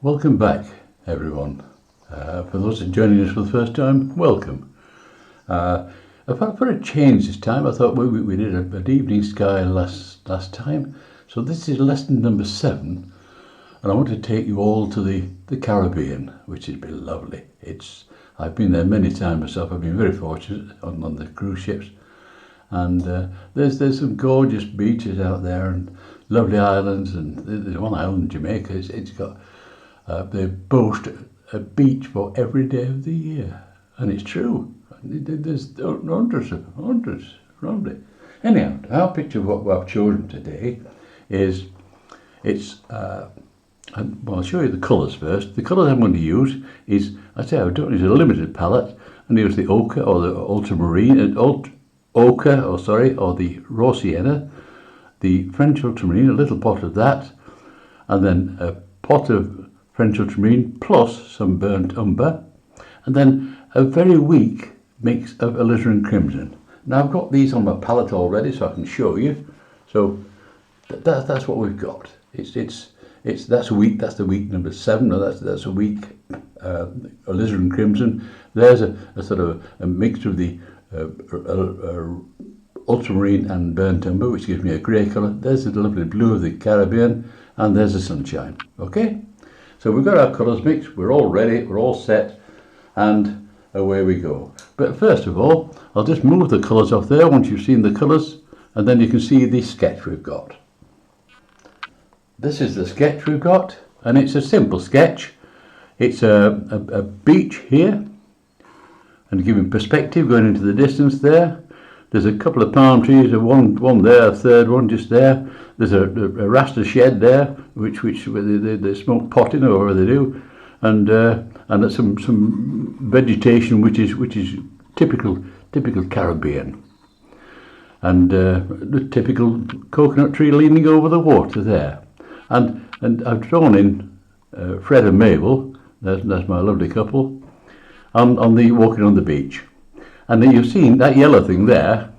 Welcome back, everyone. For those that are joining us for the first time, welcome. For a change this time, I thought we did an evening sky last time. So this is lesson number 7, and I want to take you all to the Caribbean, which has been lovely. I've been there many times myself. I've been very fortunate on the cruise ships, and there's some gorgeous beaches out there and lovely islands. And there's one island, Jamaica. It's got they boast a beach for every day of the year, and it's true. There's hundreds, lovely. Anyhow, our picture of what I've chosen today is I'll show you the colours first. The colours I'm going to use is, I don't use a limited palette. I use the ochre or the ultramarine, or the raw sienna, the French ultramarine, a little pot of that, and then a pot of French ultramarine plus some burnt umber, and then a very weak mix of alizarin crimson. Now I've got these on my palette already, so I can show you. So that's what we've got. That's the week number 7. No, that's a weak alizarin crimson. There's a sort of a mixture of the ultramarine and burnt umber, which gives me a grey colour. There's the lovely blue of the Caribbean, and there's the sunshine. Okay, so we've got our colours mixed. We're all ready. We're all set, and away we go. But first of all, I'll just move the colours off there once you've seen the colours, and then you can see the sketch we've got. This is the sketch we've got, and it's a simple sketch. It's a beach here, and giving perspective going into the distance there. There's a couple of palm trees, one there, a third one just there. There's a rasta shed there, which they smoke potting or whatever they do, and there's some vegetation which is typical Caribbean, and the typical coconut tree leaning over the water there. And I've drawn in Fred and Mabel. That's my lovely couple on the walking on the beach. And then you've seen that yellow thing there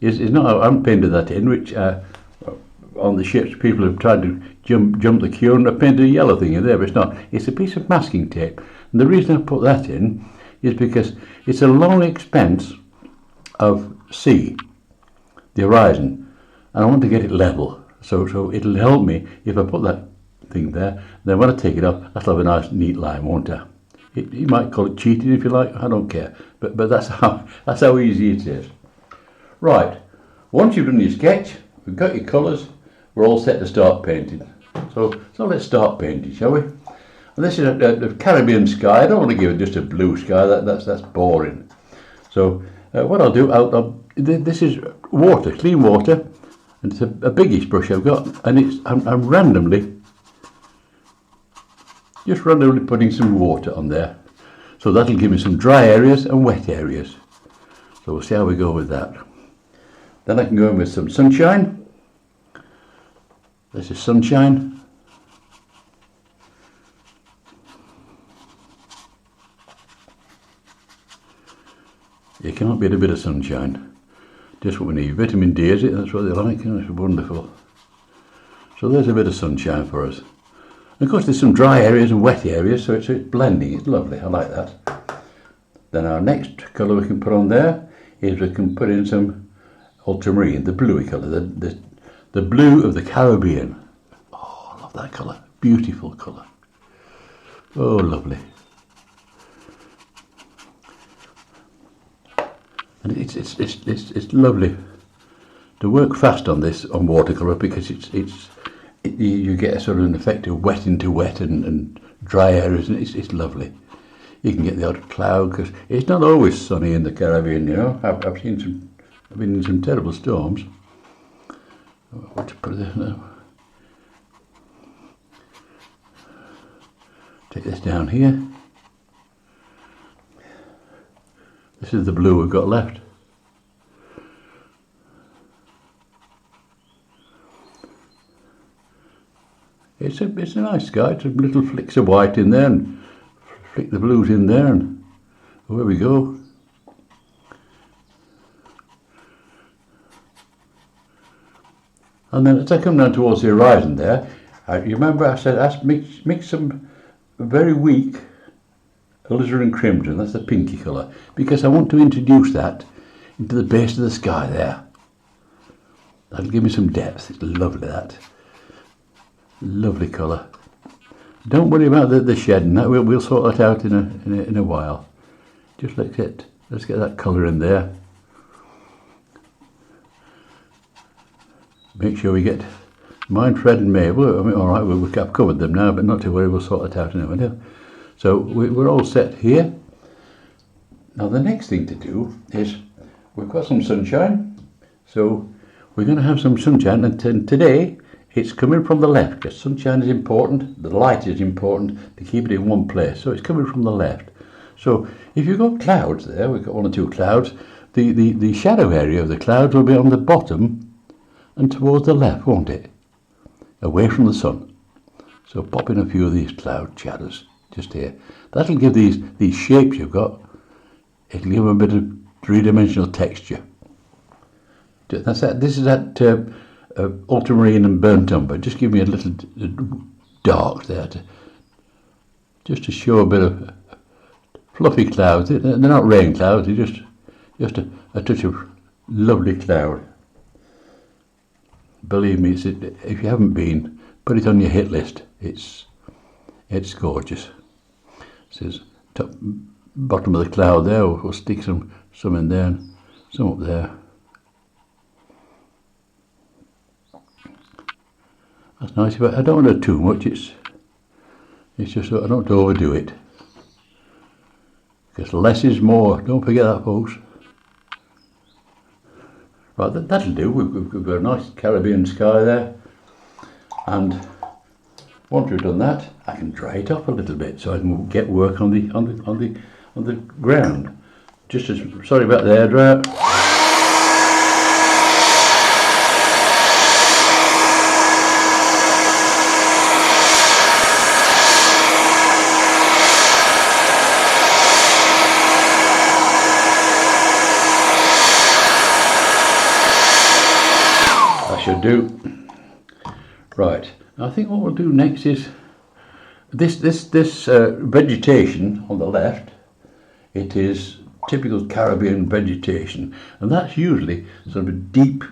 is not. I haven't painted that in. Which on the ships people have tried to jump the queue and have painted a yellow thing in there, but it's not. It's a piece of masking tape. And the reason I put that in is because it's a long expanse of sea, the horizon, and I want to get it level. So it'll help me if I put that thing there. Then when I take it off, that'll have a nice neat line, won't I? You might call it cheating if you like. I don't care. But that's how easy it is. Right. Once you've done your sketch, we've got your colours. We're all set to start painting. So let's start painting, shall we? And this is a Caribbean sky. I don't want to give it just a blue sky. That's boring. So what I'll do, this is water, clean water. And it's a biggish brush I've got, and I'm randomly putting some water on there. So that'll give me some dry areas and wet areas. So we'll see how we go with that. Then I can go in with some sunshine. This is sunshine. You can't beat a bit of sunshine. Just what we need. Vitamin D, is it? That's what they like. It's wonderful. So there's a bit of sunshine for us. And of course there's some dry areas and wet areas, so it's blending. It's lovely. I like that. Then our next colour we can put on there is we can put in some ultramarine, the bluey colour, the blue of the Caribbean. Oh, I love that colour. Beautiful colour. Oh, lovely. And it's lovely to work fast on this on watercolour, because you get a sort of an effect of wet into wet and dry areas, and it's lovely. You can get the odd cloud, because it's not always sunny in the Caribbean, you know. I've been in some terrible storms. What to put this now? Take this down here. This is the blue we've got left. It's a nice sky. It's some little flicks of white in there, and flick the blues in there, and away we go. And then as I come down towards the horizon there, you remember I said mix some very weak alizarin crimson, that's the pinky colour, because I want to introduce that into the base of the sky there. That'll give me some depth. It's lovely, that. Lovely colour. Don't worry about the shedding. That we'll sort that out in a while. Just let's get that colour in there. Make sure we get mine, Fred and Mabel. I mean, all right, I've covered them now, but not to worry. We'll sort that out in a minute. So we're all set here. Now the next thing to do is we've got some sunshine. So we're going to have some sunshine, and today it's coming from the left, because sunshine is important, the light is important to keep it in one place. So it's coming from the left. So if you've got clouds there, we've got one or two clouds, the shadow area of the clouds will be on the bottom and towards the left, won't it? Away from the sun. So pop in a few of these cloud shadows just here. That'll give these shapes you've got, it'll give them a bit of three-dimensional texture. That's that. This is that ultramarine and burnt umber. Just give me a little dark there, just to show a bit of fluffy clouds. They're not rain clouds. They're just a touch of lovely cloud. Believe me, if you haven't been, put it on your hit list. It's gorgeous. Says top bottom of the cloud there. We'll stick some in there and some up there. That's nice, but I don't want to do too much. It's just that I don't want to overdo it, because less is more. Don't forget that, folks. Right, that'll do. We've got a nice Caribbean sky there, and once we've done that, I can dry it up a little bit so I can get work on the ground. Just as sorry about the hairdryer. Should do. Right, I think what we'll do next is this vegetation on the left. It is typical Caribbean vegetation, and that's usually sort of deep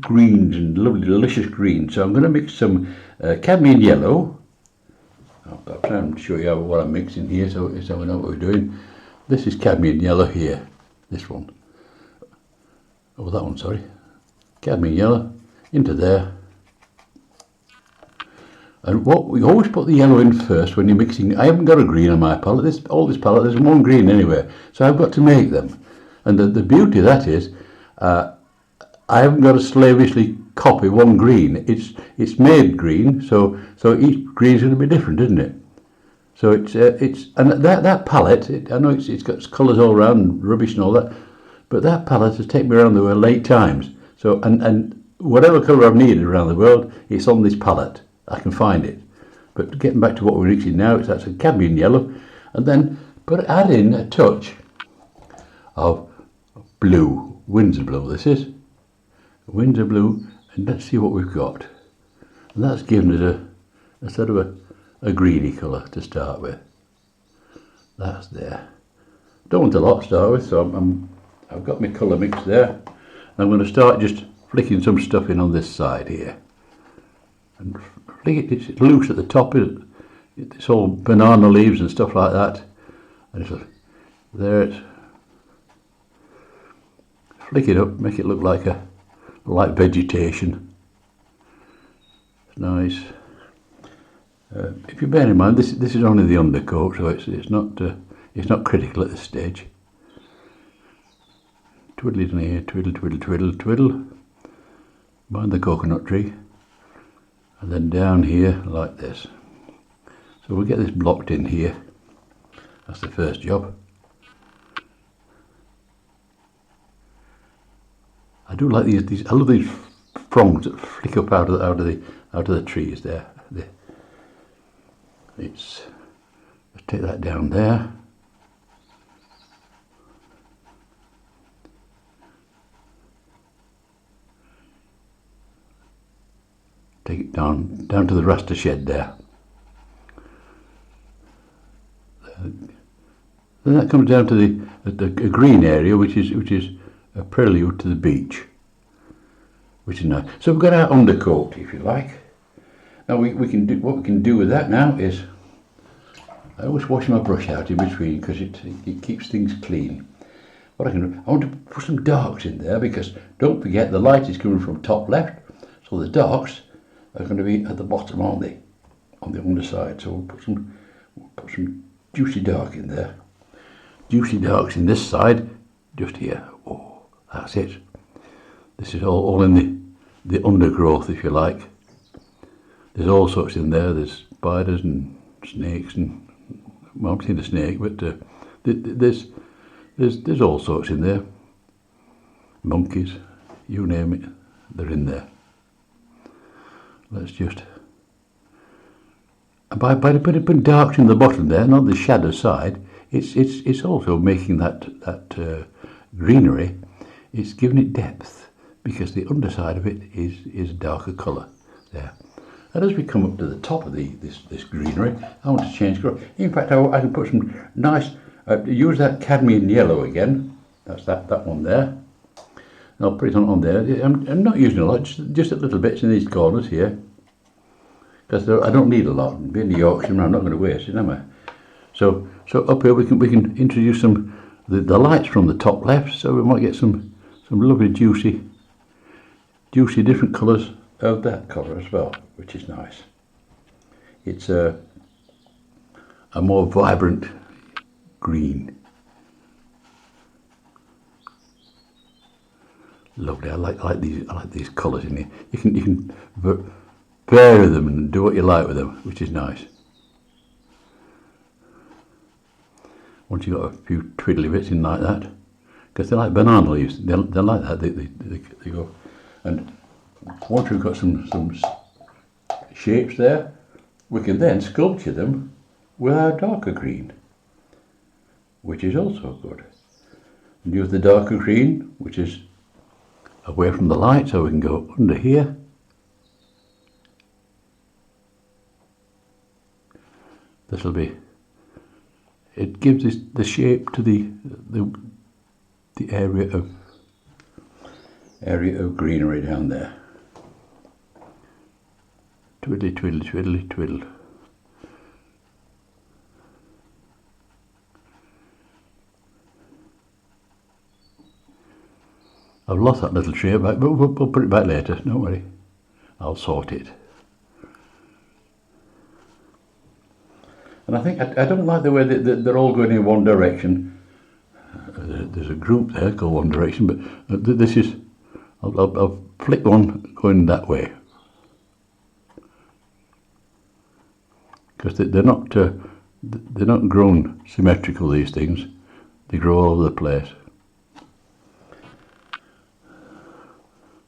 greens and lovely delicious greens. So I'm going to mix some cadmium yellow. I'll try and show you what I'm mixing here so we know what we're doing. This is cadmium yellow here, this one. Oh, that one, sorry. Cadmium yellow into there, and what we always put the yellow in first when you're mixing. I haven't got a green on my palette. This palette, there's one green anywhere, so I've got to make them. And the beauty of that is, I haven't got to slavishly copy one green. It's made green, so each green is going to be different, isn't it? So it's and that palette. I know it's got colours all around and rubbish and all that, but that palette has taken me around the world 8 times. So and whatever colour I've needed around the world, it's on this palette. I can find it. But getting back to what we're mixing now, that's a cadmium yellow, and then add in a touch of blue, Windsor blue. This is Windsor blue, and let's see what we've got. And that's given it a sort of a greeny colour to start with. That's there. Don't want a lot to start with, so I've got my colour mix there. I'm going to start just flicking some stuff in on this side here, and flick it. It's loose at the top. It's all banana leaves and stuff like that, and there it's flick it up, make it look like vegetation. It's nice. If you bear in mind, this is only the undercoat, so it's not critical at this stage. Twiddle it in here, twiddle, twiddle, twiddle, twiddle. Behind the coconut tree, and then down here like this. So we'll get this blocked in here. That's the first job. I do like these. I love these prongs that flick up out of the trees there. Let's take that down there. Take it down to the raster shed there. Then that comes down to the green area, which is a prelude to the beach, which is nice. So we've got our undercoat, if you like. Now we can do what we can do with that now is I always wash my brush out in between because it keeps things clean. What I want to put some darks in there because don't forget the light is coming from top left, so the darks are going to be at the bottom, aren't they, on the underside. So we'll put some juicy dark in there. Juicy darks in this side, just here. Oh, that's it. This is all in the undergrowth, if you like. There's all sorts in there. There's spiders and snakes and, well, I've seen a snake, but there's all sorts in there. Monkeys, you name it, they're in there. Let's just, by putting darks in the bottom there, not the shadow side, it's also making that greenery. It's giving it depth because the underside of it is a darker colour there. And as we come up to the top of this greenery, I want to change colour. In fact, I can put some nice, use that cadmium yellow again. That's that one there. And I'll put it on there. I'm not using a lot, just a little bits in these corners here. Because I don't need a lot. Being the Yorkshireman, I'm not going to waste it, am I? So up here we can introduce the lights from the top left. So we might get some lovely juicy different colours of that colour as well, which is nice. It's a more vibrant green. Lovely. I like these colours in here. You can vary them and do what you like with them, which is nice. Once you've got a few twiddly bits in like that, because they're like banana leaves. They're like that. They go. And once we've got some shapes there, we can then sculpture them with our darker green, which is also good. And use the darker green, which is away from the light, so we can go under here. This'll be. It gives the shape to the area of greenery down there. Twiddly, twiddly, twiddly, twiddle. I've lost that little shape back, but we'll put it back later, don't worry. I'll sort it. And I think I don't like the way that they're all going in one direction. There's a group there called One Direction, but this is, I'll flick one going that way. Because they're not grown symmetrical, these things. They grow all over the place.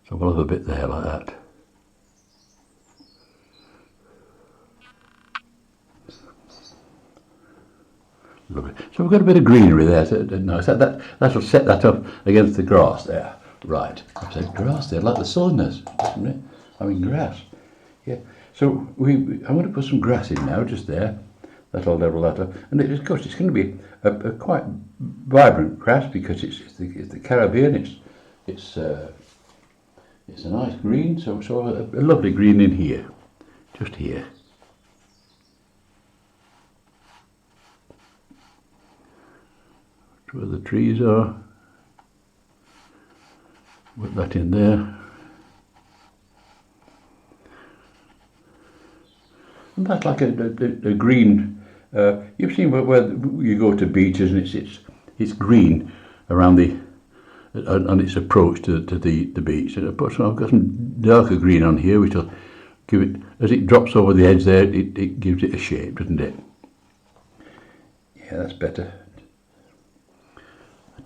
So we'll have a bit there like that. Lovely. So we've got a bit of greenery there. So nice. That'll set that up against the grass there. Right. I've said grass there, like the southerners, isn't it? I mean grass. Yeah. So I'm going to put some grass in now, just there. That'll level that up. And of course, it's going to be a quite vibrant grass because it's the Caribbean. It's a nice green. So a lovely green in here, just here. Where the trees are. Put that in there. And that's like a green. You've seen where you go to beaches and it's green around on its approach to the beach. And I've got some darker green on here, which will give it, as it drops over the edge there, it gives it a shape, doesn't it? Yeah, that's better.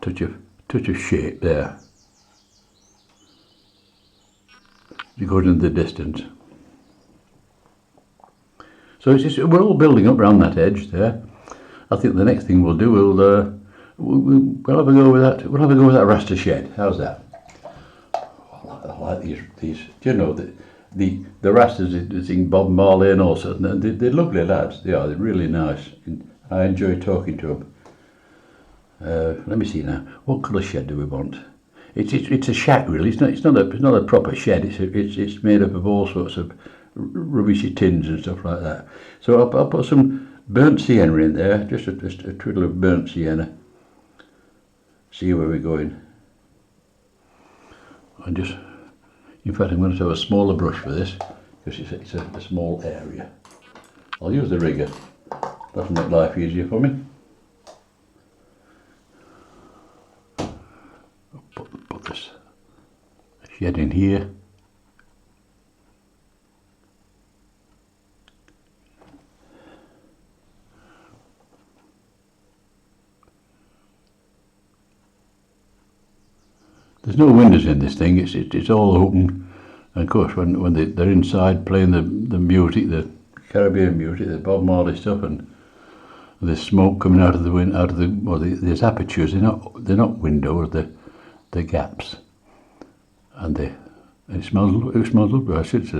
Touch of shape there. It goes into the distance. So we're all building up around that edge there. I think the next thing we'll do, we'll have a go with that. We'll have a go with that raster shed. How's that? I like these. Do you know the rasters? They sing Bob Marley and also they're lovely lads. They are. They're really nice. I enjoy talking to them. Let me see now. What colour shed do we want? It's a shack really. It's not a proper shed. It's made up of all sorts of rubbishy tins and stuff like that. So I'll put some burnt sienna in there. Just a twiddle of burnt sienna. See where we're going. In fact, I'm going to have a smaller brush for this because it's a small area. I'll use the rigger. That'll make life easier for me. Put this shed in here. There's no windows in this thing. It's all open, and of course when they're inside playing the music, the Caribbean music, the Bob Marley stuff, and there's smoke coming out of the there's apertures. They're not windows. They're gaps, and it smells lovely. I should say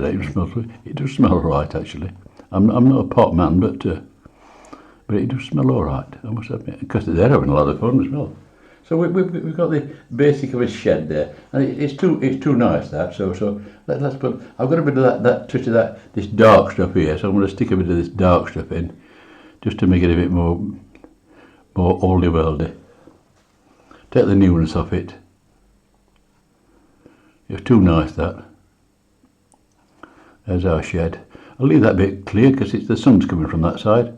it does smell right actually. I'm not a pot man, but it does smell all right. I must admit, because they're having a lot of fun as well. So we've got the basic of a shed there, and it's too nice that. So let's put. I've got a bit of that touch of this dark stuff here, so I'm going to stick a bit of this dark stuff in, just to make it a bit more oldie worldy. Take the newness off it. It's too nice that. There's our shed. I'll leave that bit clear because the sun's coming from that side.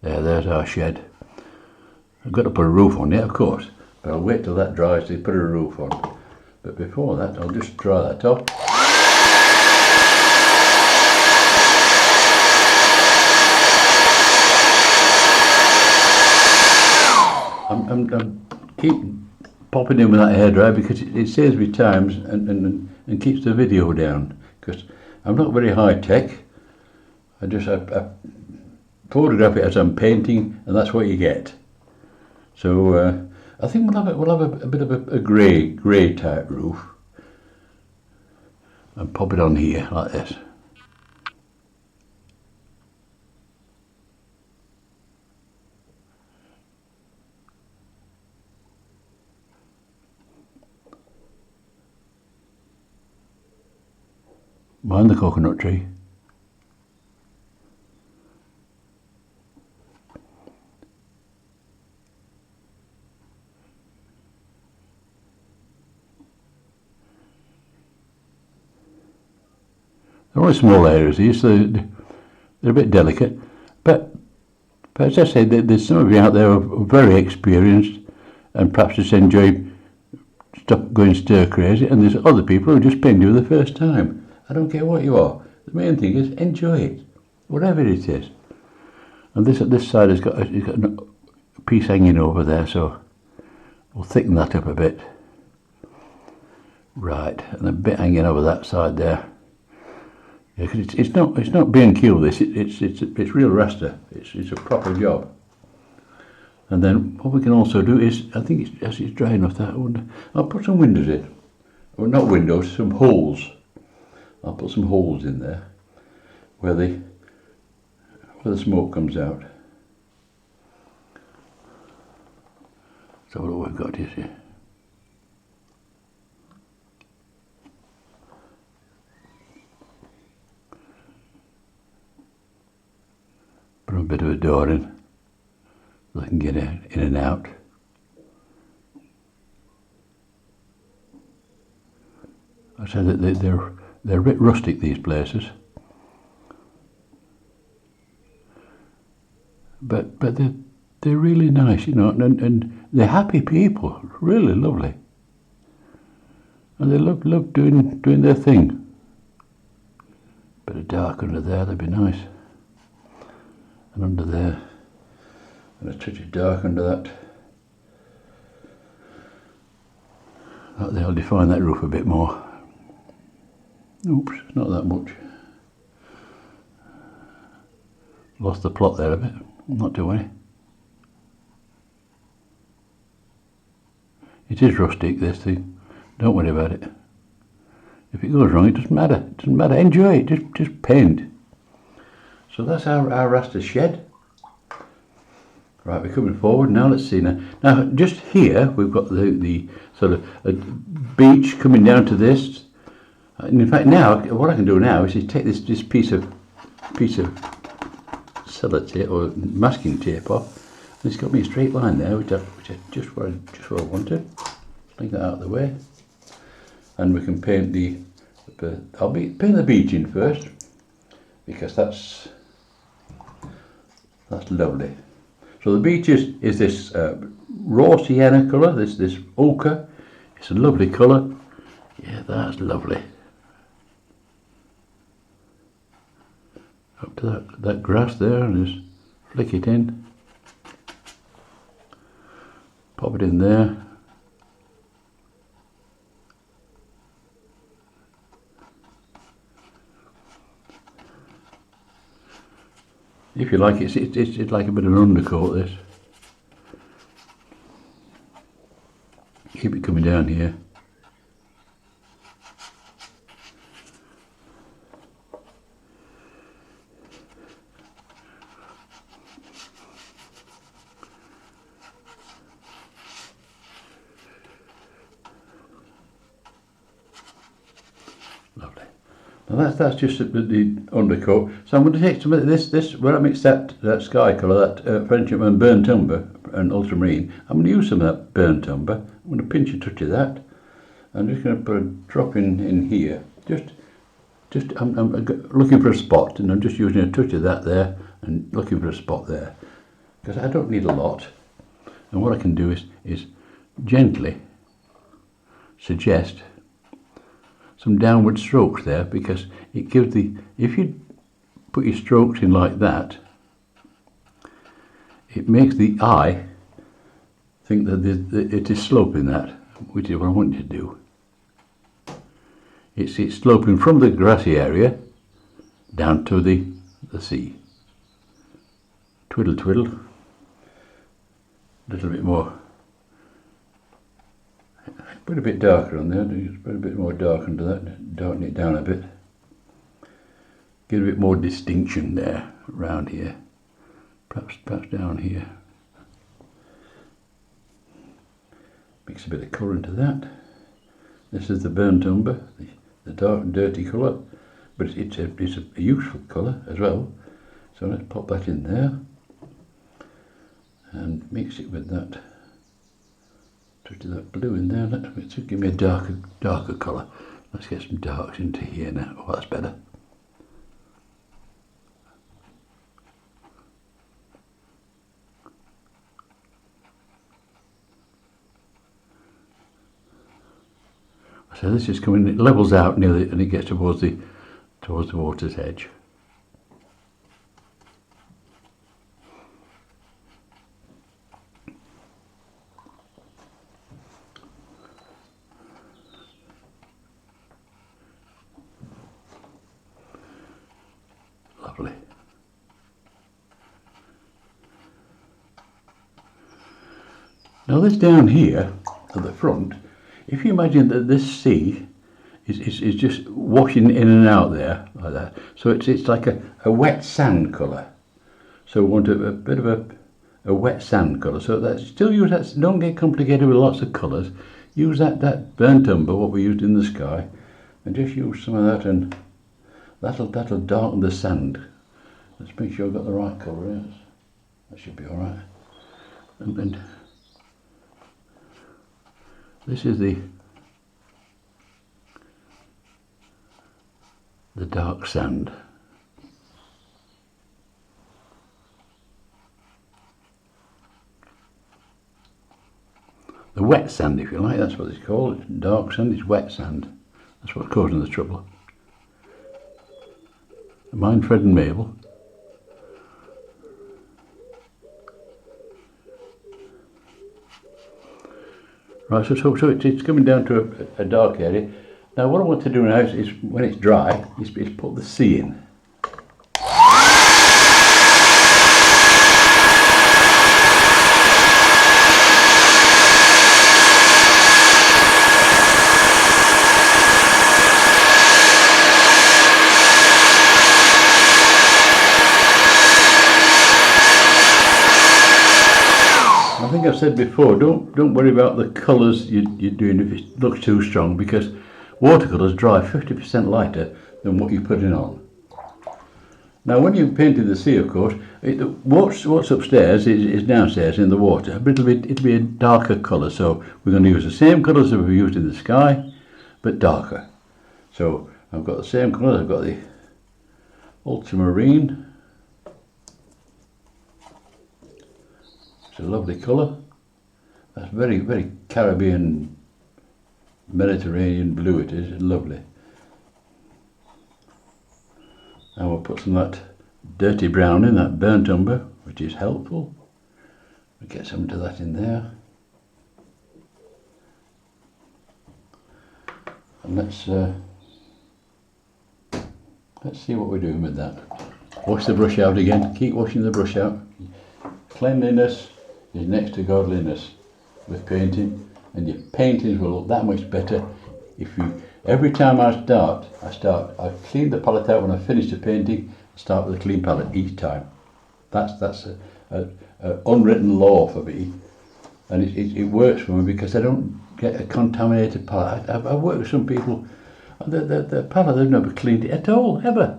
There's our shed. I've got to put a roof on it, of course, but I'll wait till that dries to put a roof on. But before that, I'll just dry that off. I'm keep popping in with that hairdryer because it saves me time and keeps the video down. Because I'm not very high tech. I photograph it as I'm painting, and that's what you get. So I think we'll have a bit of a grey type roof, and pop it on here like this. Mind the coconut tree. They're only small areas these, so they're a bit delicate. But as I said, there's some of you out there who are very experienced and perhaps just enjoy going stir crazy, and there's other people who just paint you for the first time. I don't care what you are. The main thing is enjoy it, whatever it is. And this side has got a piece hanging over there, so we'll thicken that up a bit. Right, and a bit hanging over that side there. Yeah, because it's not B&Q. It's real raster. It's a proper job. And then what we can also do is, I think it's dry enough that I'll put some windows in, or not windows, some holes. I'll put some holes in there where the smoke comes out. So what we've got is here. Put a bit of a door in so I can get in and out. I said that they're a bit rustic, these places, but they're really nice, you know, and they're happy people, really lovely, and they love doing their thing. Bit of dark under there, that'd be nice, and under there, and a touch of dark under that. That'll define that roof a bit more. Oops, not that much. Lost the plot there a bit, not to worry. It is rustic, this thing. Don't worry about it. If it goes wrong, it doesn't matter. It doesn't matter. Enjoy it. Just paint. So that's our raster shed. Right, we're coming forward now. Let's see now. Now, just here we've got the sort of a beach coming down to this. And in fact, now what I can do now is take this piece of sellotape or masking tape off. And it's got me a straight line there, which I just where I wanted. Take that out of the way, and we can paint I'll paint the beach in first, because that's lovely. So the beach is this raw sienna colour, this ochre. It's a lovely colour. Yeah, that's lovely. Up to that grass there, and just flick it in. Pop it in there. If you like, it's like a bit of an undercoat, this. Keep it coming down here. Lovely. Now that's just the undercoat. So I'm going to take some of this where I mixed that sky colour, that French and burnt umber and ultramarine. I'm going to use some of that burnt umber. I'm going to pinch a touch of that. I'm just going to put a drop in here. I'm looking for a spot, and I'm just using a touch of that there and looking for a spot there, because I don't need a lot. And what I can do is gently suggest some downward strokes there, because it gives if you put your strokes in like that, it makes the eye think that it is sloping that, which is what I want you to do. It's sloping from the grassy area down to the sea. Twiddle, twiddle. A little bit more. Put a bit darker on there. Just put a bit more dark under that. Darken it down a bit. Get a bit more distinction there around here. Perhaps down here. Mix a bit of colour into that. This is the burnt umber, the dark and dirty colour, but it's a useful colour as well. So let's pop that in there and mix it with that. Touch of that blue in there. Let's give me a darker colour. Let's get some darks into here now. Oh, that's better. So this is coming, it levels out nearly, and it gets towards the water's edge. Lovely. Now this down here at the front, if you imagine that this sea is just washing in and out there like that, so it's like a wet sand colour. So we want a bit of a wet sand colour. So that still use that. Don't get complicated with lots of colours. Use that burnt umber, what we used in the sky, and just use some of that, and that'll darken the sand. Let's make sure I've got the right colour. Yes, that should be all right. And this is the dark sand. The wet sand, if you like, that's what it's called. It's dark sand, it's wet sand. That's what's causing the trouble. Mind Fred and Mabel. Right, so it's coming down to a dark area. Now what I want to do now is when it's dry, is put the sea in. think I've said before, don't worry about the colours you're doing if it looks too strong, because watercolours dry 50% lighter than what you're putting on. Now when you've painted the sea, of course, what's upstairs is downstairs in the water, but it'll be a darker colour, so we're going to use the same colours that we've used in the sky, but darker. So I've got the same colours, I've got the ultramarine. It's a lovely colour. That's very, very Caribbean, Mediterranean blue it is, lovely. And we'll put some of that dirty brown in, that burnt umber, which is helpful. We'll get some of that in there. And let's see what we're doing with that. Wash the brush out again, keep washing the brush out. Cleanliness is next to godliness with painting, and your paintings will look that much better if you, every time I clean the palette out when I finish the painting, start with a clean palette each time. That's a unwritten law for me, and it works for me because I don't get a contaminated palette. I've worked with some people, and their palette, they've never cleaned it at all, ever.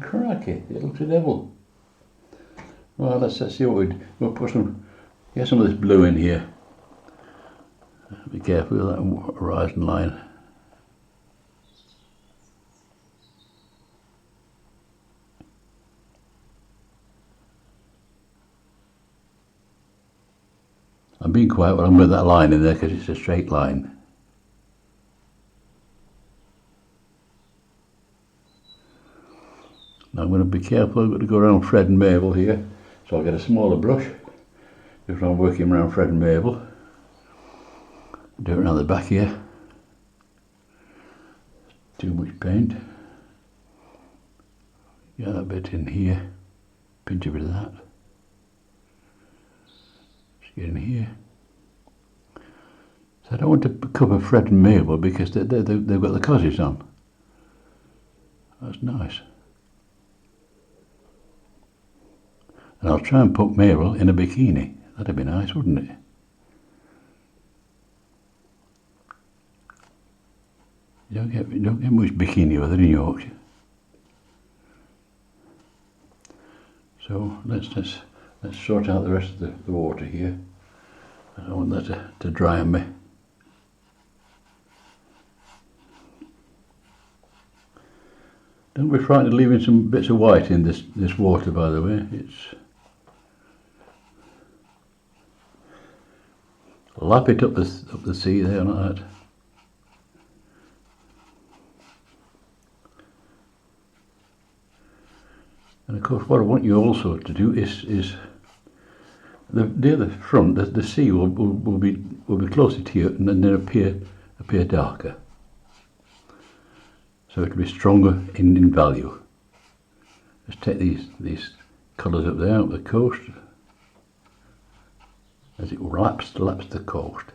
Crikey, it looks a devil. Well, let's see what we'll put get some of this blue in here. Be careful with that horizon line. I'm being quiet when I'm with that line in there because it's a straight line. Now I'm going to be careful, I'm going to go around Fred and Mabel here, so I'll get a smaller brush if I'm working around Fred and Mabel. Do it around the back here. Too much paint. Get that bit in here, pinch a bit of that. Just get in here. So I don't want to cover Fred and Mabel because they've got the cosses on. That's nice. And I'll try and put Mabel in a bikini. That'd be nice, wouldn't it? You don't get much bikini weather in Yorkshire. So let's sort out the rest of the water here. I don't want that to dry on me. Don't be frightened of leaving some bits of white in this water, by the way. Lap it up the sea there like that. And of course, what I want you also to do is near the front, the sea will be closer to you and then appear darker. So it'll be stronger in value. Just take these colours up there, up the coast, as it laps the coast.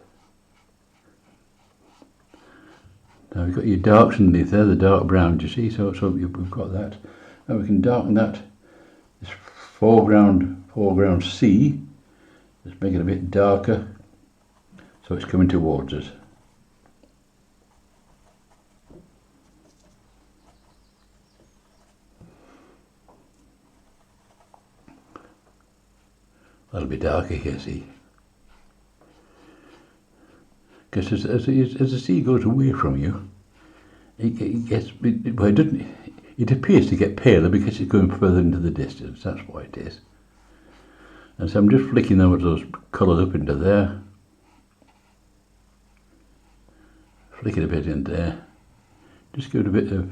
Now we've got your darks underneath there, the dark brown, do you see? So we've got that. Now we can darken that, this foreground sea, just make it a bit darker, so it's coming towards us. That'll be darker here, see? Because as the sea goes away from you, it appears to get paler because it's going further into the distance. That's why it is. And so I'm just flicking those colours up into there. Flick it a bit in there. Just give it a bit of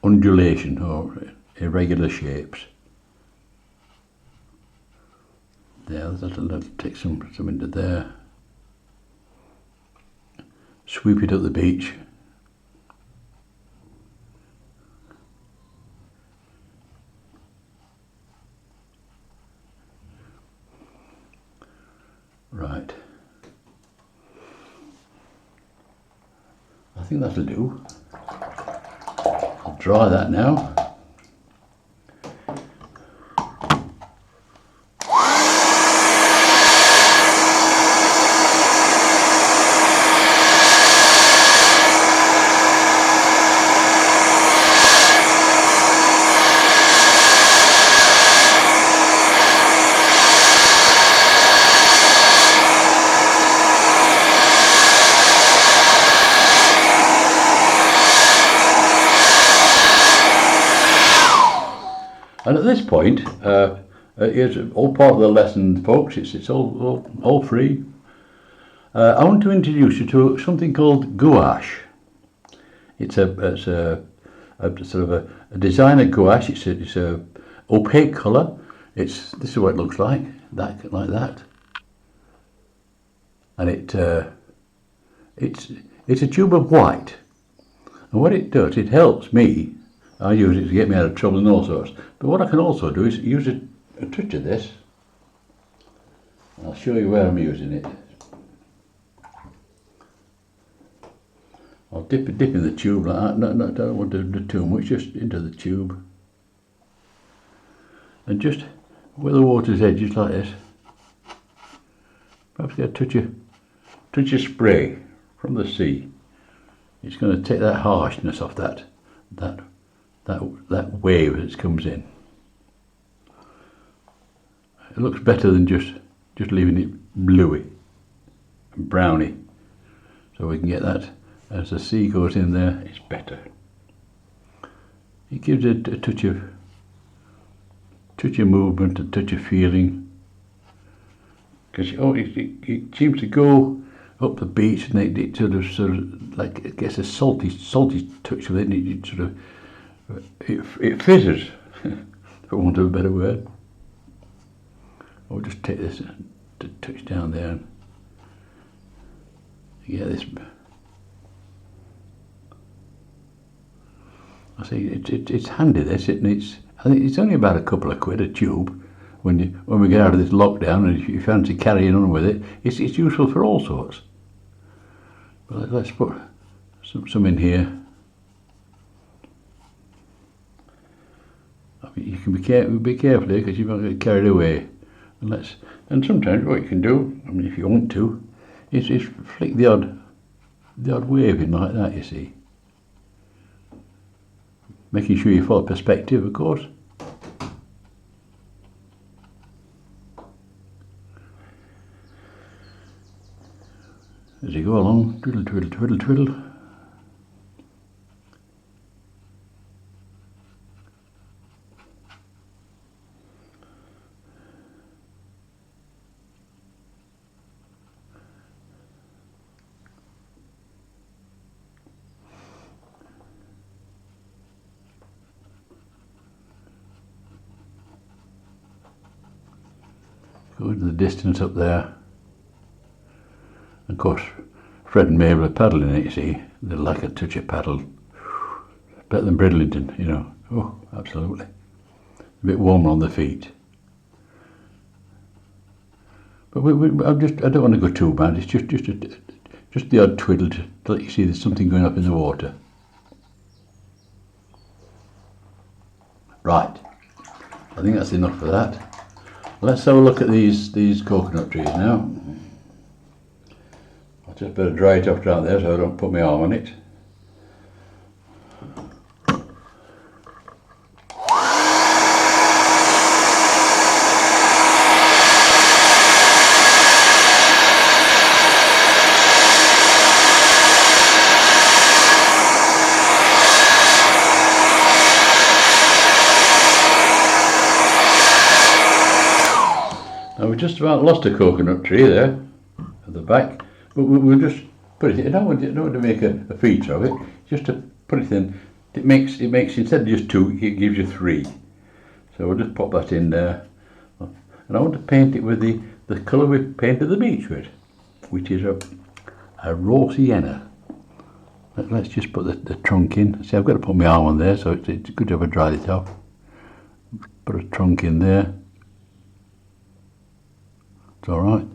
undulation or irregular shapes. There, that'll take some into there. Sweep it up the beach. Right. I think that'll do. I'll dry that now. And at this point, here's all part of the lesson, folks. It's all free. I want to introduce you to something called gouache. It's a sort of a designer gouache. It's a opaque colour. This is what it looks like that, and it's a tube of white. And what it does, it helps me. I use it to get me out of trouble and all sorts. But what I can also do is use a touch of this. I'll show you where I'm using it. I'll dip in the tube like that. No, I don't want to do too much, just into the tube. And just where the water's edge, just like this. Perhaps get a touch of spray from the sea. It's going to take that harshness off that wave that comes in. It looks better than just leaving it bluey and browny. So we can get that as the sea goes in there. It's better. It gives it a touch of movement, a touch of feeling. Because it seems to go up the beach, and it sort of like it gets a salty touch with it. And it sort of it fizzes, for want of a better word. I'll just take this to touch down there and get this. I see it's handy this, and I think it's only about a couple of quid a tube. When we get out of this lockdown, and if you fancy carrying on with it, it's useful for all sorts. But let's put some in here. I mean, you can be careful here, because you might get carried away. And sometimes what you can do, I mean, if you want to, is flick the odd wave in like that. You see, making sure you follow perspective, of course. As you go along, twiddle, twiddle, twiddle, twiddle. Go into the distance up there. Of course, Fred and Mabel are paddling it, you see. They like a touch of paddle. Better than Bridlington, you know. Oh, absolutely. A bit warmer on the feet. But I don't want to go too bad. It's just the odd twiddle to let you see there's something going up in the water. Right. I think that's enough for that. Let's have a look at these coconut trees now. I'll just better dry it off down there so I don't put my arm on it. Now we just about lost a coconut tree there at the back, but we'll just put it in. I don't want to make a feature of it, just to put it in. It makes instead of just two, it gives you three. So we'll just pop that in there. And I want to paint it with the colour we painted the beach with, which is a raw sienna. Let's just put the trunk in. See, I've got to put my arm on there, so it's a good job I dried it off. Put a trunk in there. It's all right.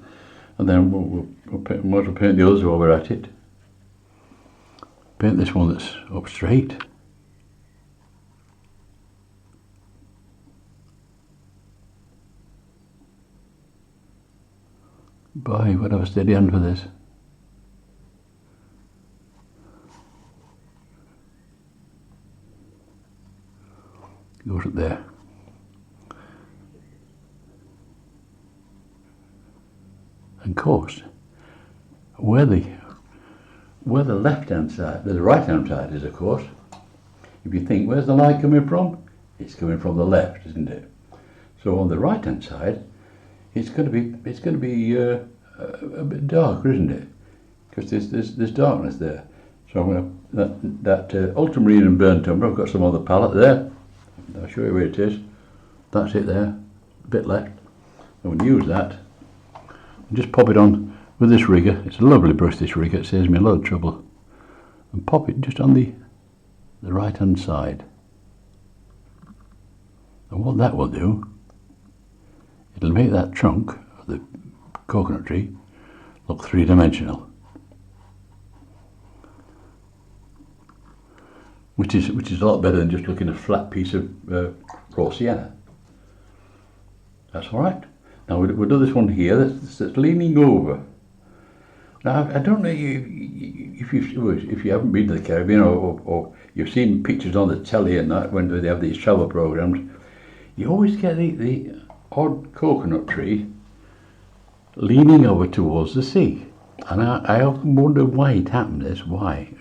And then might as well paint the others while we're at it. Paint this one that's up straight. Boy, would have a steady hand for this. Goes up there. And of course, where the left hand side, the right hand side is, of course, if you think, where's the light coming from? it's coming from the left, isn't it? So on the right hand side, it's going to be a bit darker, isn't it? Because there's darkness there. So I'm going that ultramarine and burnt umber. I've got some on the palette there. I'll show you where it is. That's it there. A bit left. I'm going to use that and just pop it on with this rigger. It's a lovely brush, this rigger. It saves me a lot of trouble. And pop it just on the right hand side. And what that will do, it'll make that trunk of the coconut tree look three-dimensional. Which is a lot better than just looking at a flat piece of raw sienna. That's all right. Now we'll do this one here that's leaning over. Now I don't know if you haven't been to the Caribbean or you've seen pictures on the telly and that when they have these travel programs, you always get the odd coconut tree leaning over towards the sea, and I often wonder why it happened. This why.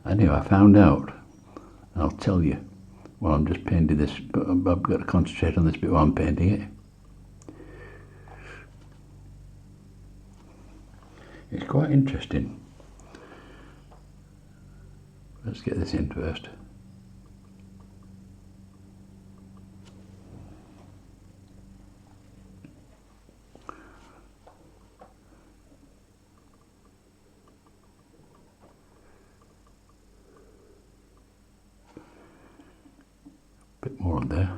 Anyway, I found out. I'll tell you. Well, I'm just painting this, but I've got to concentrate on this bit while I'm painting it. It's quite interesting. Let's get this in first. Bit more on there.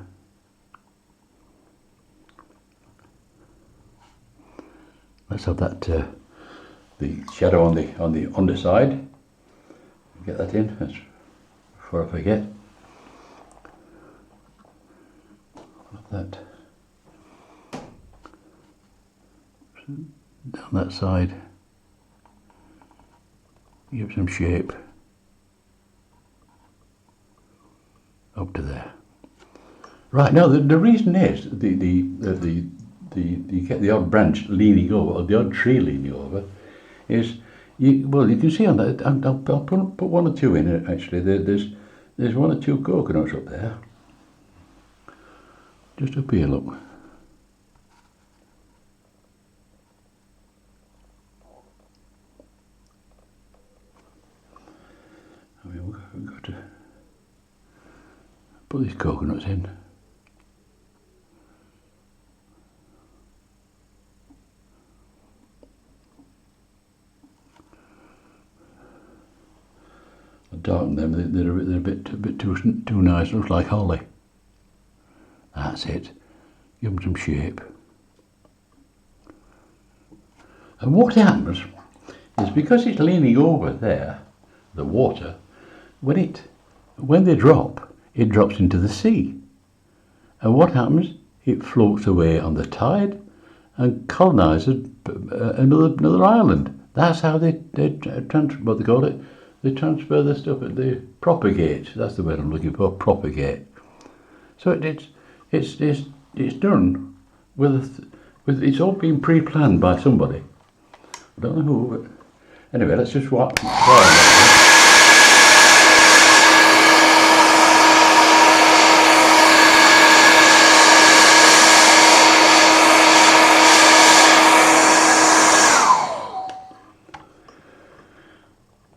Let's have that the shadow on the underside. Get that in. That's before I forget. Like that. Down that side. Give some shape. Up to there. Right, now the reason is you get the odd branch leaning over, or the odd tree leaning over, is you can see on that. I'll put one or two in it actually. There's one or two coconuts up there. Just up here, look. I mean, we've got to put these coconuts in. Darken them. They're a bit too nice. Looks like holly. That's it. Give them some shape. And what happens is because it's leaning over there, the water, when they drop, it drops into the sea. And what happens? It floats away on the tide and colonises another island. That's how they what they call it. They transfer the stuff. They propagate. That's the word I'm looking for. Propagate. So it's done with it's all been pre-planned by somebody. I don't know who, but anyway, let's just watch.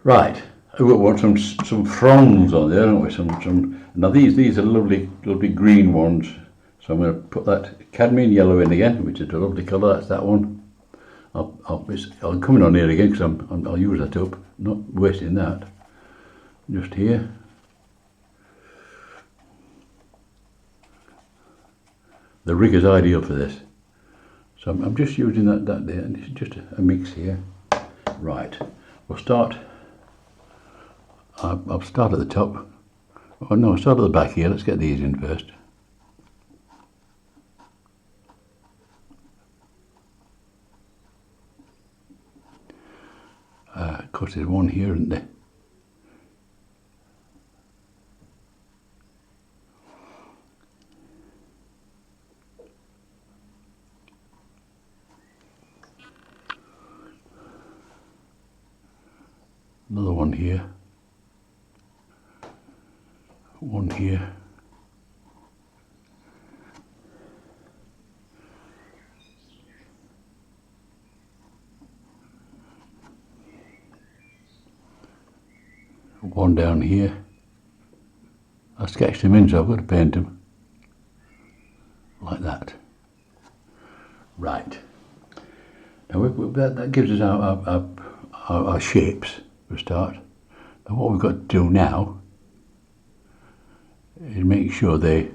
Right. We want some fronds on there, don't we? Some. Now these are lovely green ones. So I'm going to put that cadmium yellow in again, which is a lovely colour. That's that one. I'm coming on here again because I'll use that up. Not wasting that. Just here. The rig is ideal for this. So I'm just using that there, and it's just a mix here. Right. We'll start. I'll start at the top. Oh no, I'll start at the back here. Let's get these in first. Of course there's one here, isn't there? Another one here. One here. one down here. I sketched them in, so I've got to paint them like that. Right. Now that gives us our shapes for a start. And what we've got to do now is make sure they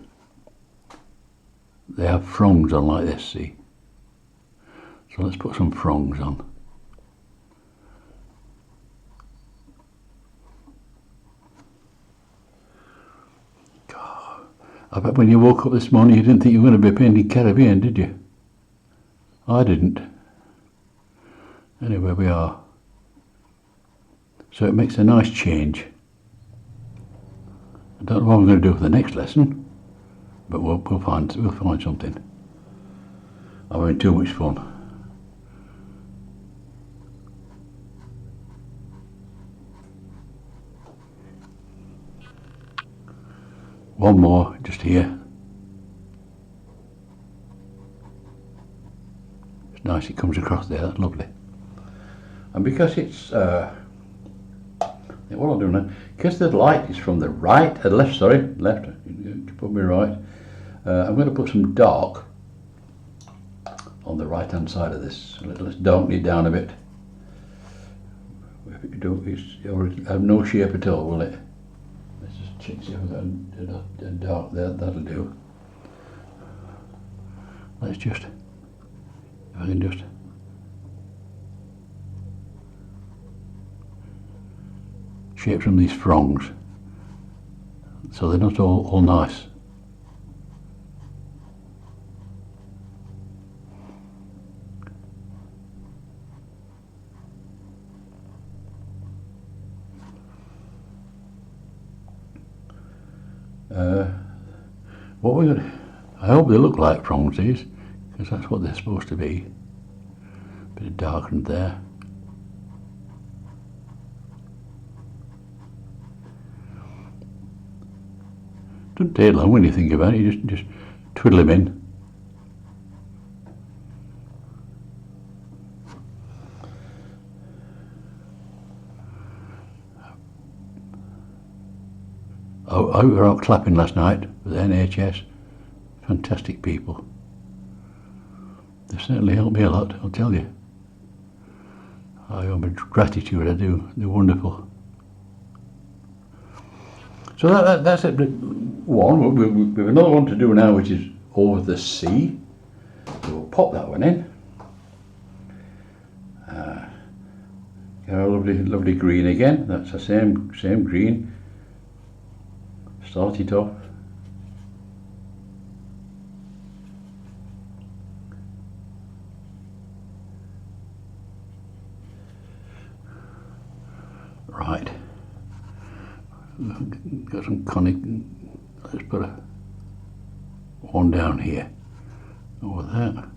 have fronds on like this, see? So let's put some fronds on. God, I bet when you woke up this morning you didn't think you were going to be painting Caribbean, did you? I didn't. Anyway, we are. So it makes a nice change. I don't know what I'm going to do for the next lesson, but we'll find something. I'm having too much fun. One more, just here. It's nice, it comes across there, that's lovely. And because it's, what I'll do now, because the light is from the left, you put me right, I'm going to put some dark on the right hand side of this. Let's darken it down a bit. If it don't, it'll have no shape at all, will it? Let's just check see that dark there, that'll do. Let's just, if I can just shape some of these fronds so they're not all nice. What we're going to, I hope they look like prongs, these, because that's what they're supposed to be. A bit of darkened there. Doesn't take long when you think about it. You just twiddle them in. I were out clapping last night with the NHS. Fantastic people. They certainly helped me a lot, I'll tell you. I owe my gratitude, I do. They're wonderful. So that's it. One. We have another one to do now, which is over the sea. So we'll pop that one in. Got a lovely green again. That's the same green. Start it off. Right. Got some conic. Let's put one down here. Over that.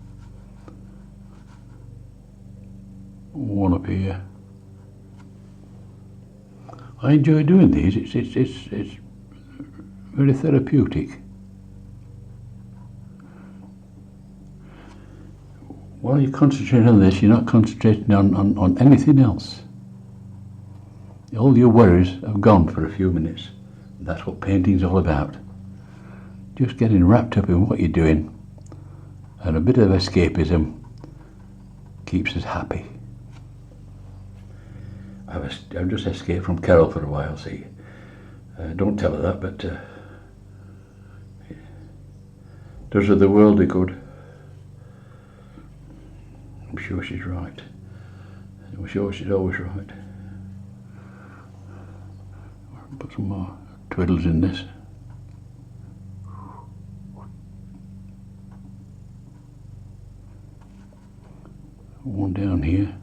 One up here. I enjoy doing these. It's very therapeutic. While you're concentrating on this, you're not concentrating on anything else. All your worries have gone for a few minutes. That's what painting's all about. Just getting wrapped up in what you're doing, and a bit of escapism keeps us happy. I've just escaped from Carol for a while, see. Don't tell her that, but does her the world a good. I'm sure she's right. I'm sure she's always right. Put some more twiddles in this. One down here.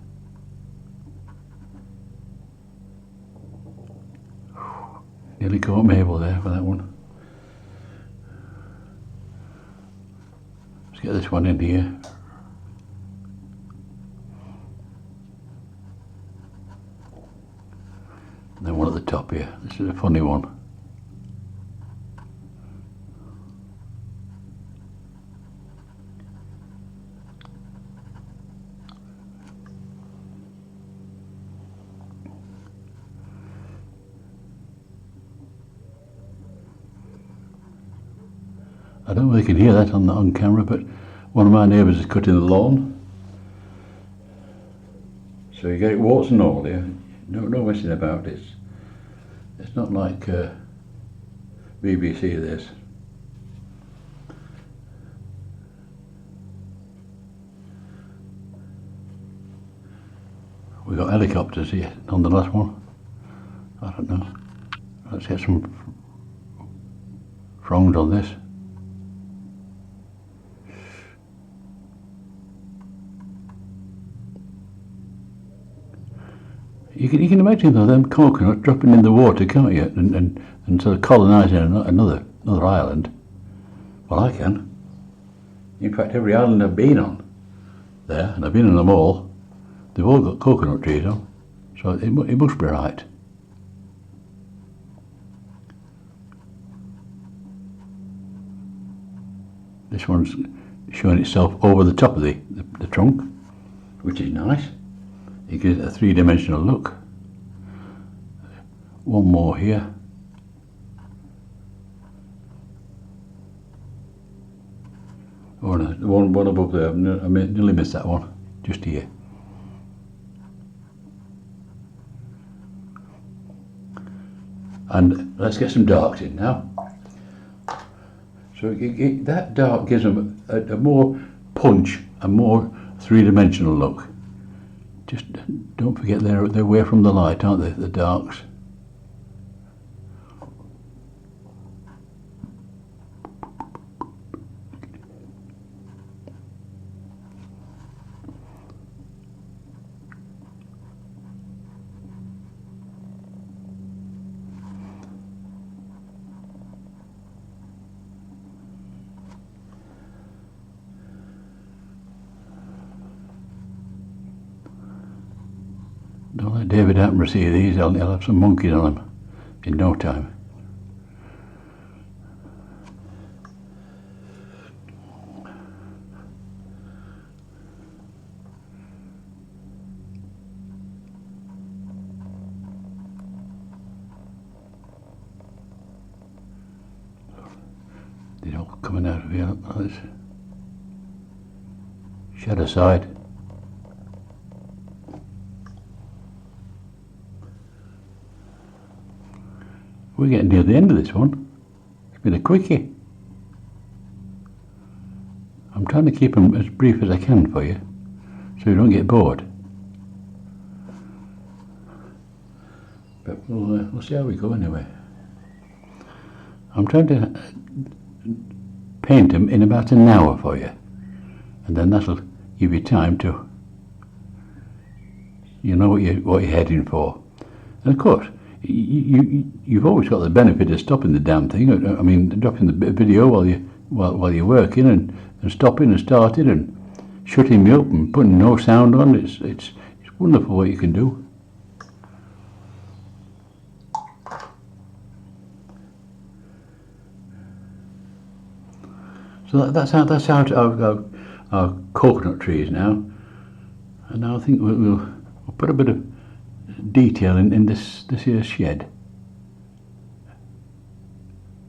Nearly caught Mabel there for that one. Let's get this one in here. And then one at the top here. This is a funny one. I don't know if you can hear that on camera, but one of my neighbours is cutting the lawn. So you get it warts and all here. No messing about. It's not like BBC this. We got helicopters here on the last one. I don't know. Let's get some prongs on this. You can imagine though them coconuts dropping in the water, can't you? And sort of colonising another island. Well, I can. In fact, every island I've been on there, and I've been on them all, they've all got coconut trees on, so it must be right. This one's showing itself over the top of the trunk, which is nice. It gives it a three-dimensional look. One more here. Oh no, one above there. I nearly missed that one. Just here. And let's get some darks in now. So that dark gives them a more punch, a more three-dimensional look. Just don't forget they're away from the light, aren't they, the darks? Don't let David Attenborough see these, he'll have some monkeys on him in no time. They're all coming out of here. Let's shed aside. We're getting near the end of this one. It's been a quickie. I'm trying to keep them as brief as I can for you, so you don't get bored. But we'll see how we go anyway. I'm trying to paint them in about an hour for you, and then that'll give you time to, you know what you're heading for. And of course, you've always got the benefit of stopping the damn thing. I mean, dropping the video while you're working, and stopping and starting and shutting me up and putting no sound on. It's wonderful what you can do. So that's out our coconut trees now, and now I think we'll put a bit of detail in this here shed.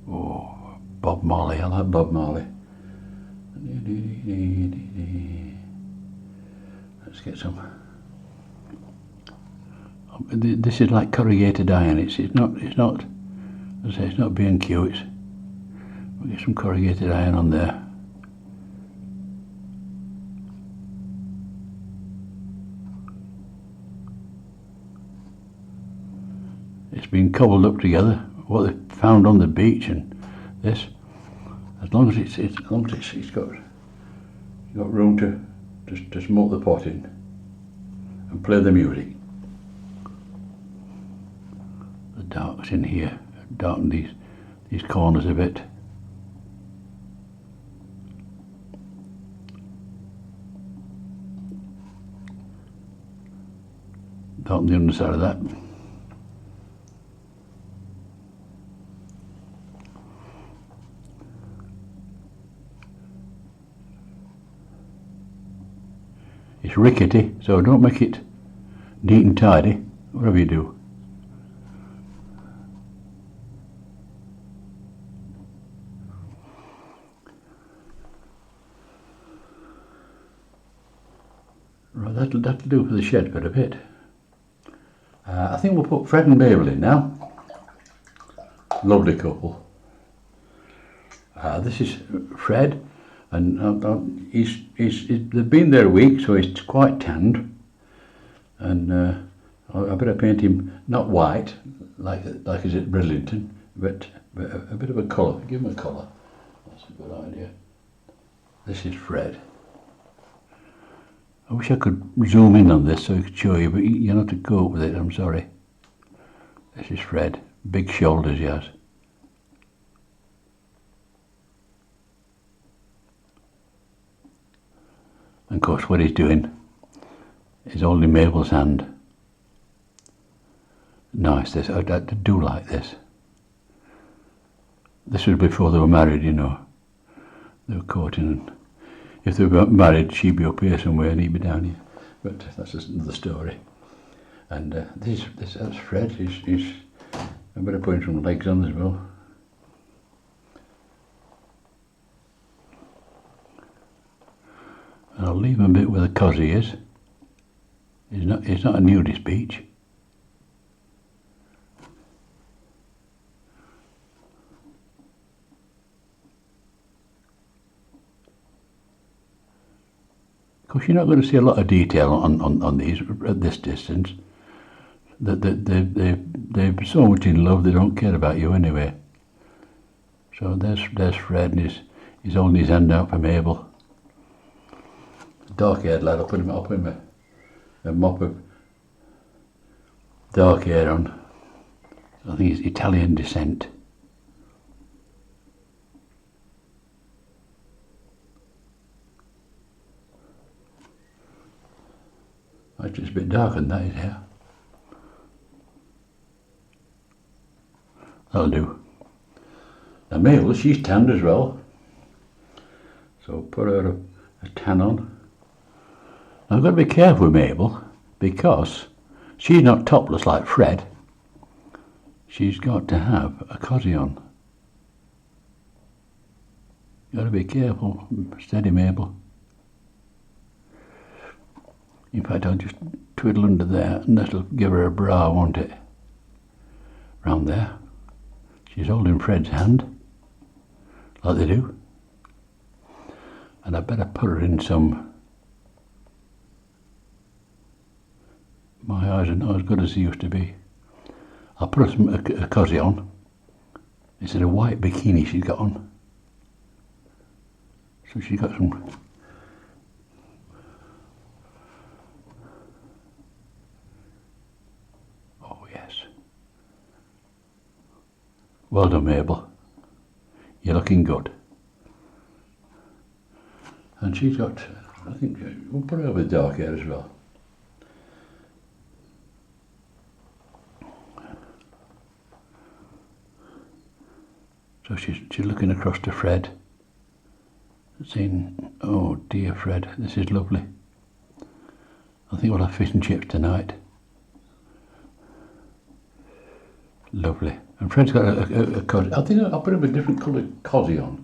Oh, Bob Marley, I like Bob Marley. Let's get some. This is like corrugated iron. It's not. As I say, it's not B&Q. We'll get some corrugated iron on there. It's been cobbled up together, what they found on the beach, and this. As long as it's got room to smoke the pot in and play the music. The darks in here, darken these corners a bit. Darken the underside of that. It's rickety, so don't make it neat and tidy, whatever you do. Right, that'll do for the shed for a bit. I think we'll put Fred and Mabel in now. Lovely couple. This is Fred, and they've been there a week, so he's quite tanned. And I better paint him not white, like is at Bridlington, but a bit of a colour. Give him a colour. That's a good idea. This is Fred. I wish I could zoom in on this so I could show you, but you'll have to cope with it, I'm sorry. This is Fred. Big shoulders he has. And of course what he's doing is holding Mabel's hand. Nice, this. I do like this. This was before they were married, you know. They were courting, and if they weren't married, she'd be up here somewhere and he'd be down here. But that's just another story. And that's Fred. He's I better put some legs on as well. And I'll leave him a bit where the cosy is. It's not a nudist beach. Of course, you're not going to see a lot of detail on these at this distance. They're so much in love they don't care about you anyway. So there's Fred, and he's holding his hand out for Mabel. Dark-haired lad. I'll put him a mop of dark hair on. I think he's Italian descent. Actually, it's a bit darker than that, his hair. That'll do. Now Mabel, she's tanned as well. So put her a tan on. Now I've got to be careful with Mabel because she's not topless like Fred. She's got to have a cosy on. Got to be careful. Steady, Mabel. In fact, I'll just twiddle under there and that'll give her a bra, won't it? Round there. She's holding Fred's hand, like they do. And I better put her in some... My eyes are not as good as they used to be. I'll put her a cosy on. It's a white bikini she's got on. So she's got some... Oh yes. Well done, Mabel. You're looking good. And she's got, I think, we'll put her with dark hair as well. So she's looking across to Fred, saying, oh dear Fred, this is lovely. I think we'll have fish and chips tonight. Lovely. And Fred's got a cosy. I think I'll put him a different coloured cosy on.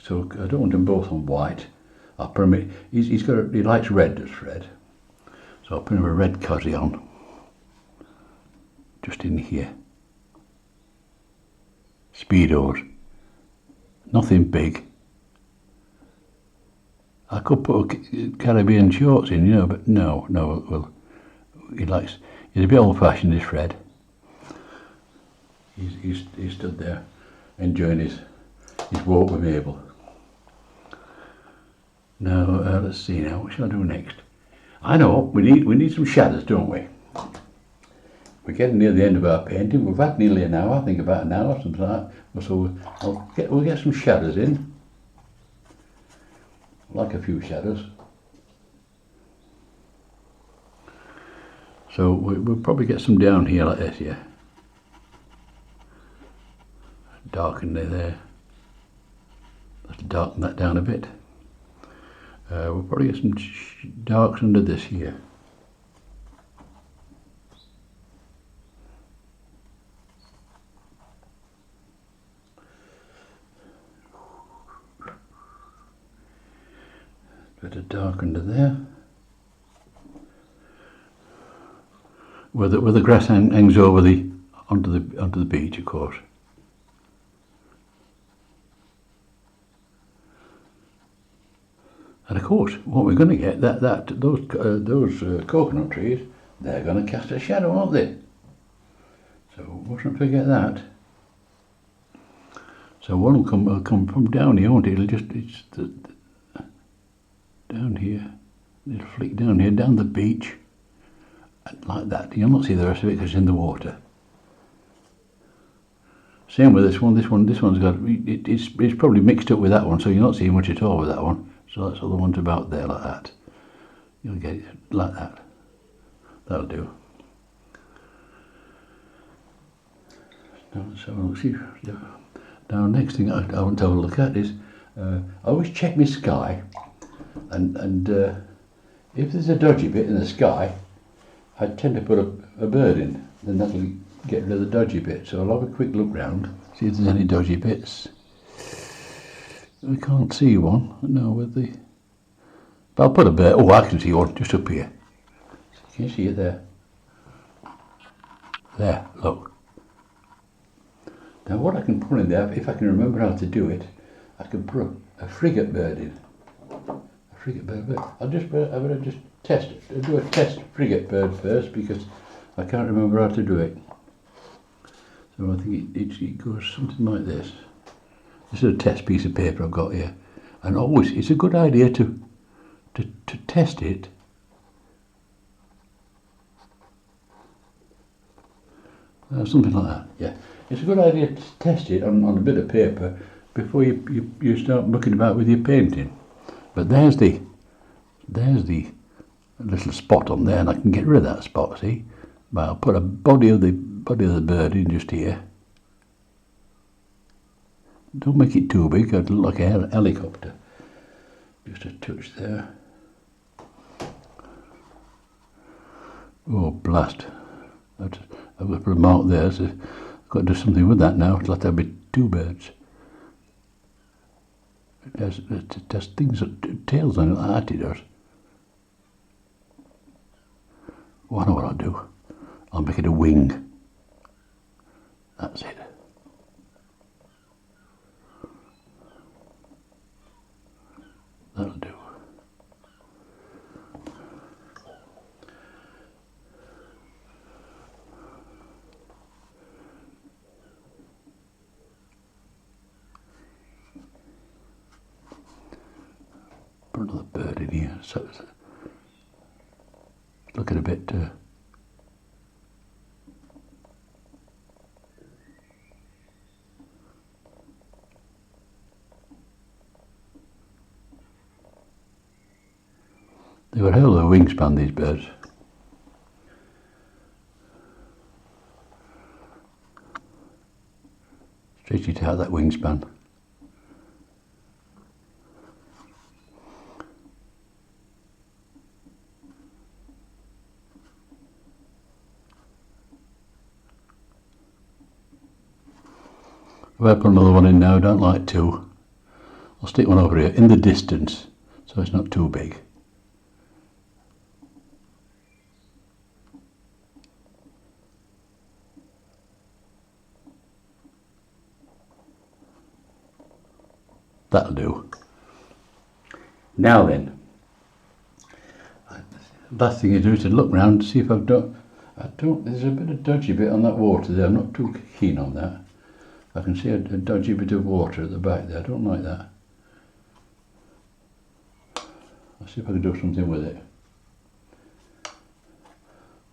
So I don't want them both on white. I'll put him, he likes red, does Fred. So I'll put him a red cosy on. Just in here. Speedos. Nothing big. I could put Caribbean shorts in, you know, but no, well, he's a bit old-fashioned, this Fred. He's stood there enjoying his walk with Mabel. Now let's see now, what shall I do next? I know, we need some shadows, don't we? We're getting near the end of our painting. We've had nearly an hour, I think about an hour, something like that. So we'll get some shadows in. I like a few shadows. So we'll probably get some down here like this, yeah. Darken it there. Have to darken that down a bit. We'll probably get some darks under this here. Bit of dark under there. where the grass hangs over onto the beach, of course. And of course, what we're going to get those coconut trees, they're going to cast a shadow, aren't they? So mustn't forget that. So one will come from down here, won't it? Down here. It'll flick down here, down the beach, like that. You'll not see the rest of it because it's in the water. Same with this one. This one's got it's probably mixed up with that one, so you're not seeing much at all with that one. So that's all the one's about there, like that. You'll get it like that. That'll do. So we'll see. Now, next thing I want to have a look at is I always check my sky, and if there's a dodgy bit in the sky, I tend to put a bird in. Then that'll get rid of the dodgy bit. So I'll have a quick look round, see if there's any dodgy bits. We can't see one. No, with the. But I'll put a bird. Oh, I can see one just up here. Can you see it there? There, look. Now what I can put in there, if I can remember how to do it, I can put a frigate bird in. A frigate bird. I better just test it. I'll do a test frigate bird first because I can't remember how to do it. So I think it goes something like this. This is a test piece of paper I've got here. And always, it's a good idea to test it. Something like that, yeah. It's a good idea to test it on a bit of paper before you start mucking about with your painting. But there's the little spot on there, and I can get rid of that spot, see? But I'll put a body of the bird in just here. Don't make it too big, it'll look like a helicopter. Just a touch there. Oh, blast. I've got to put a mark there, so I've got to do something with that now. It'll have to be two birds. It has things, tails on it like that, it does. Oh, I know what I'll do. I'll make it a wing. That's it. That'll do. Put another bird in here. So look at a bit. They've got a hell of a wingspan, these birds. Stretch it out, that wingspan. If I put another one in now, I don't like two. I'll stick one over here in the distance so it's not too big. That'll do. Now then, last thing you do is to look round to see if there's a bit of dodgy bit on that water there. I'm not too keen on that. I can see a dodgy bit of water at the back there. I don't like that. I'll see if I can do something with it.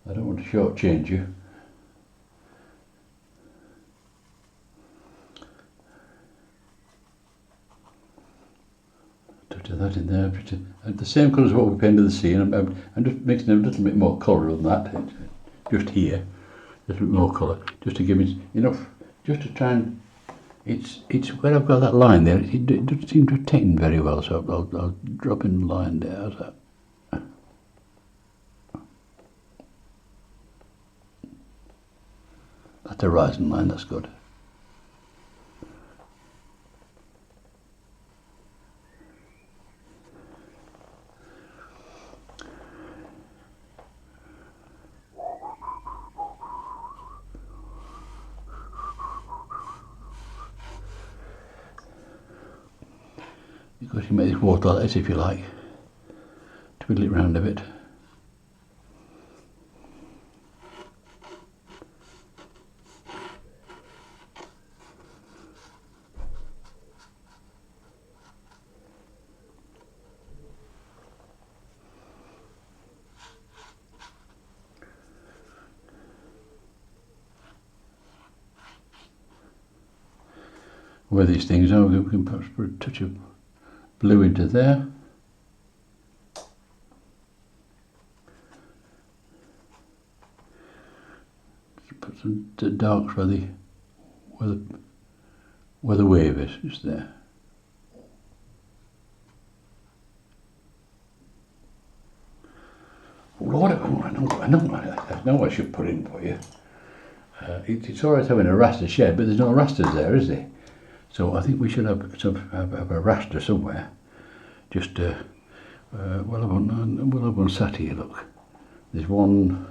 I don't want to shortchange you. To that in there, the same colour as what we painted the sea, and I'm just mixing a little bit more colour on that, just here, a little bit more colour, just to give it enough, just to try and, it's where I've got that line there, it doesn't seem to have taken very well, so I'll drop in the line there, how's that? That's a rising line, that's good. Of course, you make this water like this if you like. Twiddle it round a bit. Where these things are, we can perhaps put a touch of blue into there. Put some darks where the wave is, just there. Lord, I know what I should put in for you. It's alright having a raster shed, but there's no rasters there, is there? So I think we should have a raster somewhere. Just we'll have one sat here. Look, there's one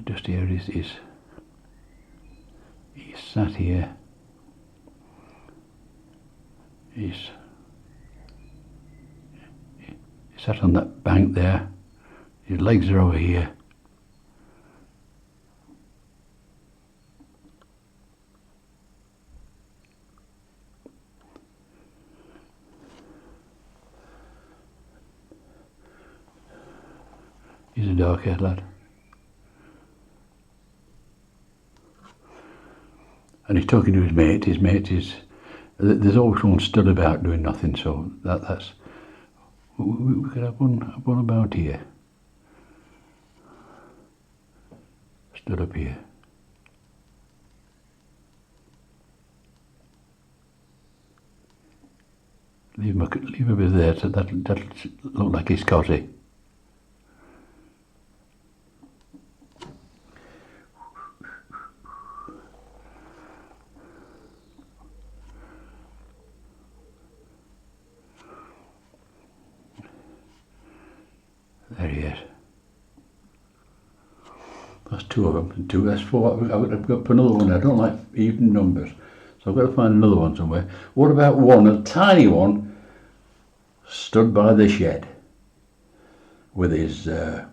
just here. He's sat here. He's sat on that bank there. His legs are over here. He's a dark-haired lad. And he's talking to his mate. His mate is... There's always one stood about doing nothing, so that's... We could have one about here. Stood up here. Leave him a bit there, so that'll look like he's cosy. There he is. That's two of them. Two. That's four. I've got to put another one. I don't like even numbers, so I've got to find another one somewhere. What about one, a tiny one, stood by the shed with his? I'll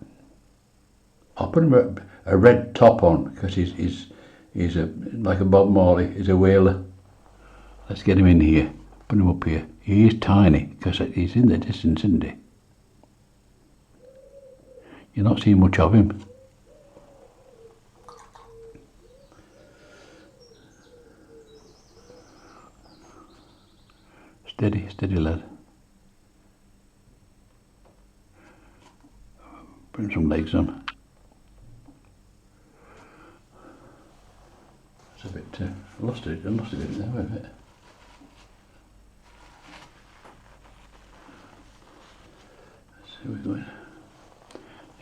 put him a red top on because he's like a Bob Marley. He's a whaler. Let's get him in here. Put him up here. He is tiny because he's in the distance, isn't he? You're not seeing much of him. Steady lad. Bring some legs on. It's a bit, I lost it a bit there, wait a bit. Let's see where we're going.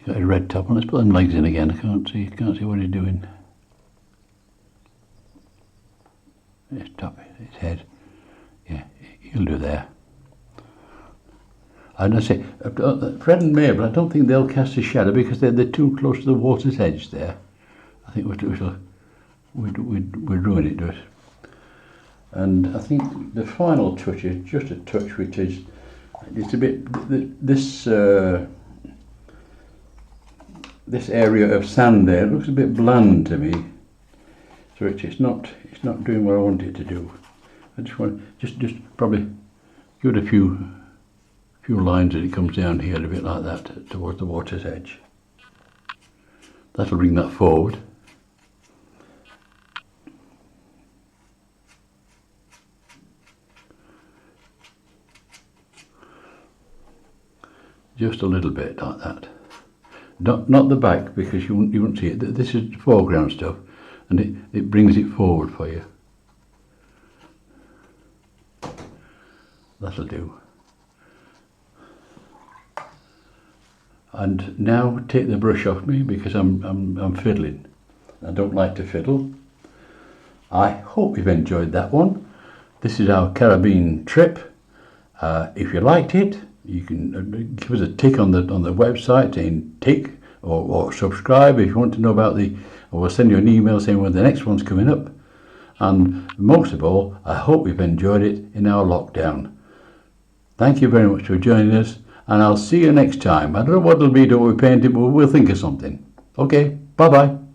Got a red top on. Let's put them legs in again. I can't see what he's doing. His top, his head. Yeah, he'll do there. And I say, Fred and Mabel, I don't think they'll cast a shadow because they're too close to the water's edge there. I think we'd ruin it to us. And I think the final touch is just a touch which is, it's a bit, this area of sand there looks a bit bland to me, so it's not doing what I want it to do. I just want just probably give it a few lines as it comes down here, a bit like that towards the water's edge. That'll bring that forward. Just a little bit like that. Not the back because you won't see it. This is foreground stuff, and it brings it forward for you. That'll do. And now take the brush off me because I'm fiddling. I don't like to fiddle. I hope you've enjoyed that one. This is our Caribbean trip. If you liked it, you can give us a tick on the website saying tick or subscribe if you want to know about or we'll send you an email saying when the next one's coming up. and most of all, I hope you've enjoyed it in our lockdown. Thank you very much for joining us, and I'll see you next time. I don't know what it'll be that we painted, but we'll think of something. Okay, bye bye.